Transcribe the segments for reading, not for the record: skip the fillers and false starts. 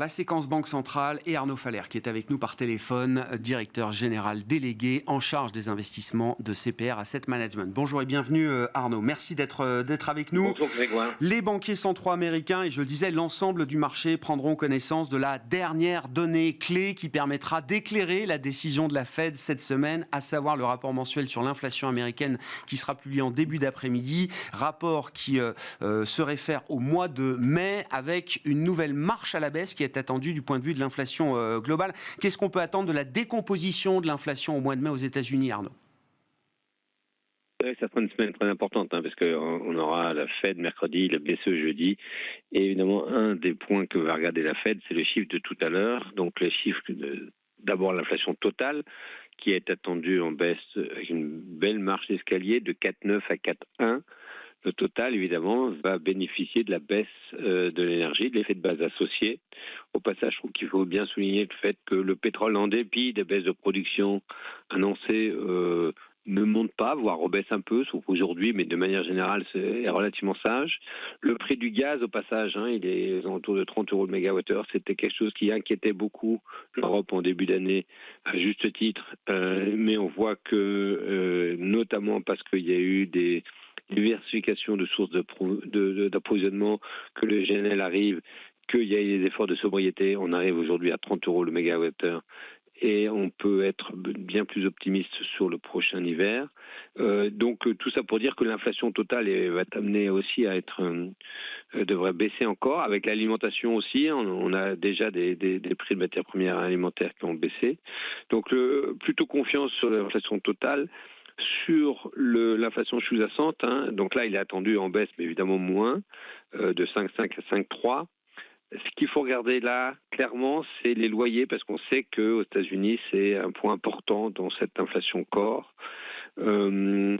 la séquence Banque Centrale et Arnaud Faller qui est avec nous par téléphone, directeur général délégué en charge des investissements de CPR Asset Management. Bonjour et bienvenue Arnaud, merci d'être avec nous. Bonjour Grégoire. Les banquiers centraux américains et je le disais, l'ensemble du marché prendront connaissance de la dernière donnée clé qui permettra d'éclairer la décision de la Fed cette semaine, à savoir le rapport mensuel sur l'inflation américaine qui sera publié en début d'après-midi. Rapport qui se réfère au mois de mai avec une nouvelle marche à la baisse qui est attendue du point de vue de l'inflation globale. Qu'est-ce qu'on peut attendre de la décomposition de l'inflation au mois de mai aux États-Unis, Arnaud ? Ça sera une semaine très importante parce qu'on aura la Fed mercredi, le BCE jeudi. Et évidemment, un des points que va regarder la Fed, c'est le chiffre de tout à l'heure. Donc les chiffres, d'abord l'inflation totale qui est attendue en baisse avec une belle marche d'escalier de 4,9 à 4,1. Le total, évidemment, va bénéficier de la baisse de l'énergie, de l'effet de base associé. Au passage, je trouve qu'il faut bien souligner le fait que le pétrole, en dépit des baisses de production annoncées, ne monte pas, voire rebaisse un peu, sauf aujourd'hui, mais de manière générale, c'est relativement sage. Le prix du gaz, au passage, il est autour de 30 € le mégawattheure. C'était quelque chose qui inquiétait beaucoup l'Europe en début d'année, à juste titre. Mais on voit que, notamment parce qu'il y a eu des diversification de sources d'approvisionnement, que le GNL arrive, qu'il y a des efforts de sobriété. On arrive aujourd'hui à 30 € le mégawattheure et on peut être bien plus optimiste sur le prochain hiver. Donc tout ça pour dire que l'inflation totale va t'amener aussi à être devrait baisser encore. Avec l'alimentation aussi, on a déjà des prix de matières premières alimentaires qui ont baissé. Donc plutôt confiance sur l'inflation totale. Sur l'inflation sous-jacente, donc là il est attendu en baisse, mais évidemment moins, de 5,5 à 5,3. Ce qu'il faut regarder là, clairement, c'est les loyers, parce qu'on sait qu'aux États-Unis, c'est un point important dans cette inflation corps. On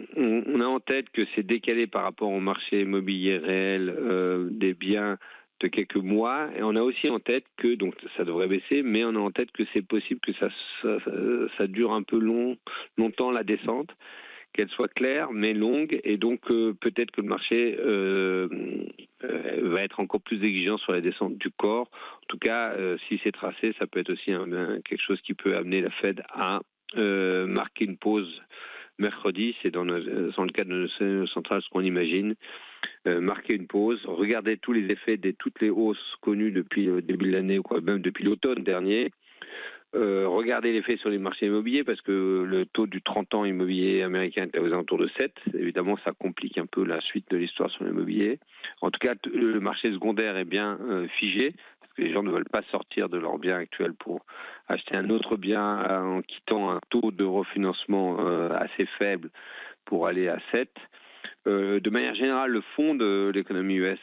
a en tête que c'est décalé par rapport au marché immobilier réel des biens de quelques mois, et on a aussi en tête que, donc ça devrait baisser, mais on a en tête que c'est possible que ça dure un peu longtemps la descente, qu'elle soit claire mais longue, et donc peut-être que le marché va être encore plus exigeant sur la descente du corps. En tout cas, si c'est tracé, ça peut être aussi quelque chose qui peut amener la Fed à marquer une pause mercredi. C'est dans le cadre de nos centrales ce qu'on imagine. Marquer une pause, regarder tous les effets de toutes les hausses connues depuis le début de l'année, ou même depuis l'automne dernier. Regardez l'effet sur les marchés immobiliers, parce que le taux du 30 ans immobilier américain est aux alentours de 7. Évidemment, ça complique un peu la suite de l'histoire sur l'immobilier. En tout cas, le marché secondaire est bien figé, parce que les gens ne veulent pas sortir de leur bien actuel pour acheter un autre bien en quittant un taux de refinancement assez faible pour aller à 7. De manière générale, le fond de l'économie US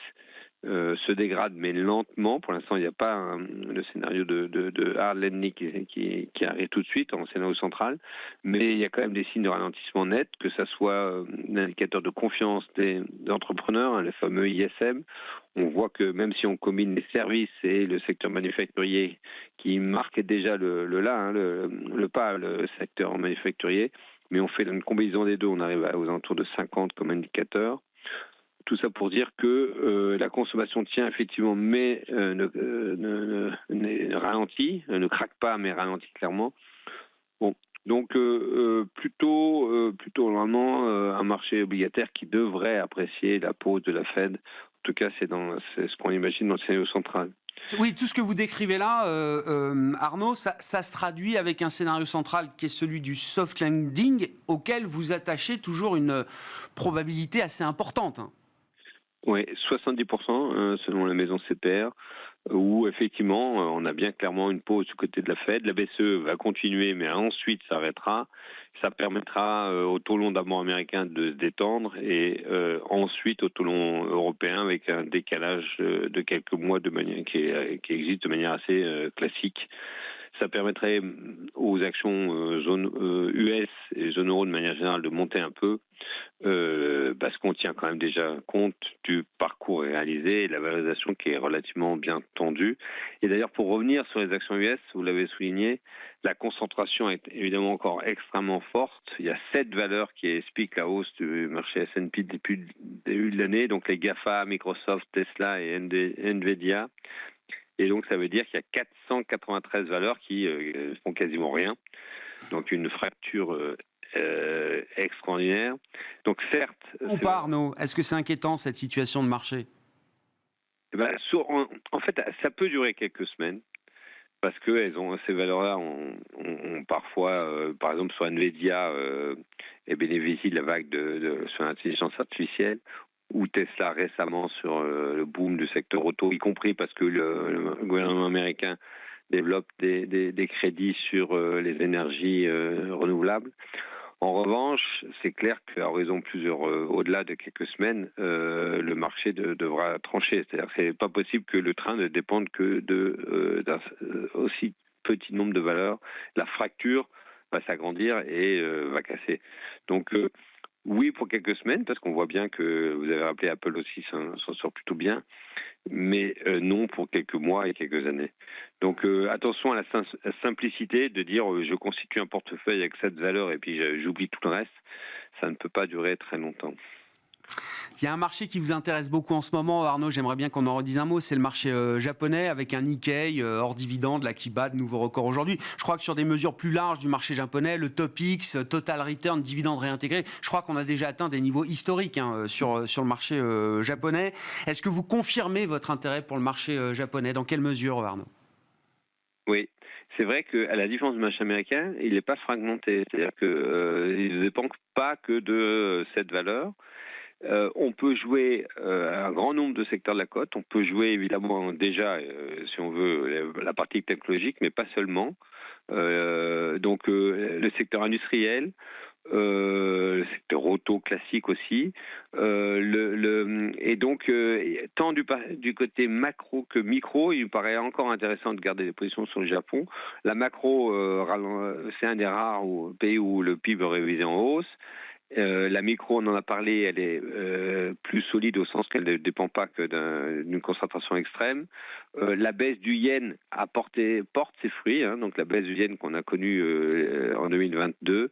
se dégrade, mais lentement. Pour l'instant, il n'y a pas le scénario de hard landing qui arrive tout de suite en scénario central, mais il y a quand même des signes de ralentissement net, que ça soit un indicateur de confiance des entrepreneurs, le fameux ISM. On voit que même si on combine les services et le secteur manufacturier qui marquait déjà le secteur manufacturier, mais on fait une combinaison des deux, on arrive aux alentours de 50 comme indicateur. Tout ça pour dire que la consommation tient effectivement, mais ne ralentit, ne craque pas, mais ralentit clairement. Bon, donc plutôt normalement un marché obligataire qui devrait apprécier la pause de la Fed. En tout cas, c'est ce qu'on imagine dans le scénario central. Oui, tout ce que vous décrivez là, Arnaud, ça se traduit avec un scénario central qui est celui du soft landing, auquel vous attachez toujours une probabilité assez importante. Oui, 70% selon la maison CPR, où effectivement on a bien clairement une pause du côté de la Fed. La BCE va continuer, mais ensuite s'arrêtera. Ça permettra au taux long d'abord américain de se détendre, et ensuite au taux long européen avec un décalage de quelques mois qui existe de manière assez classique. Ça permettrait aux actions zone US et zone euro de manière générale de monter un peu, parce qu'on tient quand même déjà compte du parcours réalisé et de la valorisation qui est relativement bien tendue. Et d'ailleurs, pour revenir sur les actions US, vous l'avez souligné, la concentration est évidemment encore extrêmement forte. Il y a 7 valeurs qui expliquent la hausse du marché S&P depuis le début de l'année, donc les GAFA, Microsoft, Tesla et Nvidia. Et donc, ça veut dire qu'il y a 493 valeurs qui font quasiment rien. Donc, une fracture extraordinaire. Donc, certes... Ou pas, Arnaud? Est-ce que c'est inquiétant, cette situation de marché? En fait, ça peut durer quelques semaines. Parce que ces valeurs-là ont parfois, par exemple, sur Nvidia, bénéficient de la vague sur l'intelligence artificielle, ou Tesla récemment sur le boom du secteur auto, y compris parce que le gouvernement américain développe des crédits sur les énergies renouvelables. En revanche, c'est clair qu'à horizon au-delà de quelques semaines, le marché devra trancher. C'est-à-dire que c'est pas possible que le train ne dépende que d'un aussi petit nombre de valeurs. La fracture va s'agrandir et va casser. Donc oui, pour quelques semaines, parce qu'on voit bien que vous avez rappelé, Apple aussi s'en sort plutôt bien, mais non pour quelques mois et quelques années. Donc attention à la simplicité de dire je constitue un portefeuille avec cette valeur et puis j'oublie tout le reste. Ça ne peut pas durer très longtemps. Il y a un marché qui vous intéresse beaucoup en ce moment, Arnaud, j'aimerais bien qu'on en redise un mot, c'est le marché japonais avec un Nikkei hors dividende là, qui bat de nouveaux records aujourd'hui. Je crois que sur des mesures plus larges du marché japonais, le TOPIX, Total Return, dividende réintégré, je crois qu'on a déjà atteint des niveaux historiques sur le marché japonais. Est-ce que vous confirmez votre intérêt pour le marché japonais? Dans quelle mesure, Arnaud? Oui. C'est vrai qu'à la différence du marché américain, il n'est pas fragmenté. C'est-à-dire qu'il ne dépend pas que de cette valeur. On peut jouer un grand nombre de secteurs de la cote. On peut jouer évidemment déjà, si on veut, la partie technologique, mais pas seulement. Donc le secteur industriel, le secteur auto classique aussi. Et donc, tant du côté macro que micro, il me paraît encore intéressant de garder des positions sur le Japon. La macro, c'est un des rares pays où le PIB est révisé en hausse. La micro, on en a parlé, elle est plus solide au sens qu'elle ne dépend pas que d'une concentration extrême. La baisse du yen porte ses fruits, donc la baisse du yen qu'on a connue en 2022.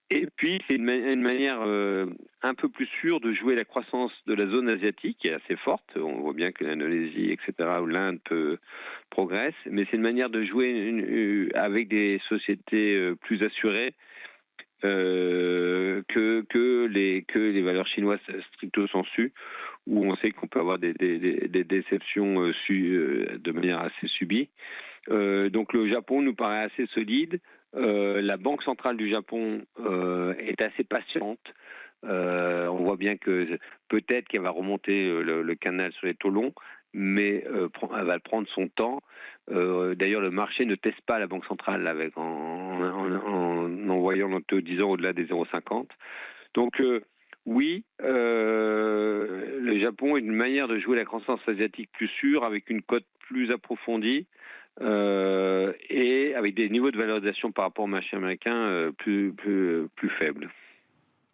Et puis, c'est une manière un peu plus sûre de jouer la croissance de la zone asiatique, qui est assez forte. On voit bien que l'Indonésie, etc., ou l'Inde progresse. Mais c'est une manière de jouer avec des sociétés plus assurées que les valeurs chinoises stricto sensu, où on sait qu'on peut avoir des déceptions de manière assez subie. Donc le Japon nous paraît assez solide. La Banque centrale du Japon est assez patiente. On voit bien que peut-être qu'elle va remonter le canal sur les taux longs, mais elle va prendre son temps. D'ailleurs, le marché ne teste pas la Banque centrale en envoyant le taux 10 ans au-delà des 0,50. Donc oui, le Japon est une manière de jouer la croissance asiatique plus sûre, avec une cote plus approfondie et avec des niveaux de valorisation par rapport au marché américain plus faibles.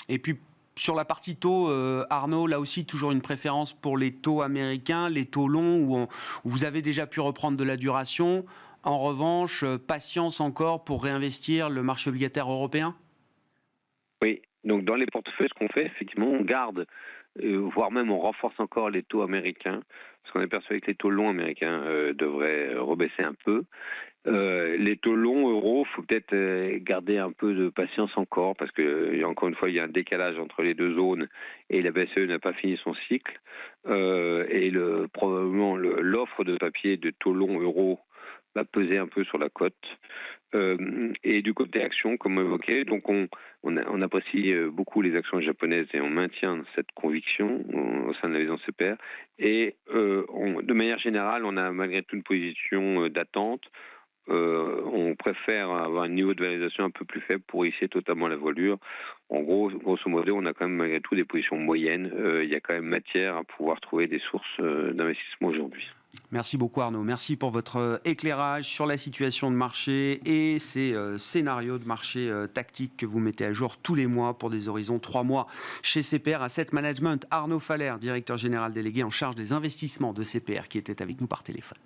Et puis, sur la partie taux, Arnaud, là aussi, toujours une préférence pour les taux américains, les taux longs, où vous avez déjà pu reprendre de la duration. En revanche, patience encore pour réinvestir le marché obligataire européen? Oui, donc dans les portefeuilles, ce qu'on fait, effectivement, on garde, voire même on renforce encore les taux américains, parce qu'on est persuadé que les taux longs américains devraient rebaisser un peu. Les taux longs euros, il faut peut-être garder un peu de patience encore, parce que encore une fois, il y a un décalage entre les deux zones et la BCE n'a pas fini son cycle. Et probablement l'offre de papier de taux longs euros va peser un peu sur la cote. Et du côté actions, comme évoqué, donc on apprécie beaucoup les actions japonaises et on maintient cette conviction au sein de la maison CPR. Et de manière générale, on a malgré tout une position d'attente. On préfère avoir un niveau de valorisation un peu plus faible pour hisser totalement la voilure. En gros, grosso modo, on a quand même malgré tout des positions moyennes. Il y a quand même matière à pouvoir trouver des sources d'investissement aujourd'hui. Merci beaucoup Arnaud, merci pour votre éclairage sur la situation de marché et ces scénarios de marché tactiques que vous mettez à jour tous les mois pour des horizons 3 mois chez CPR Asset Management. Arnaud Faller, directeur général délégué en charge des investissements de CPR, qui était avec nous par téléphone.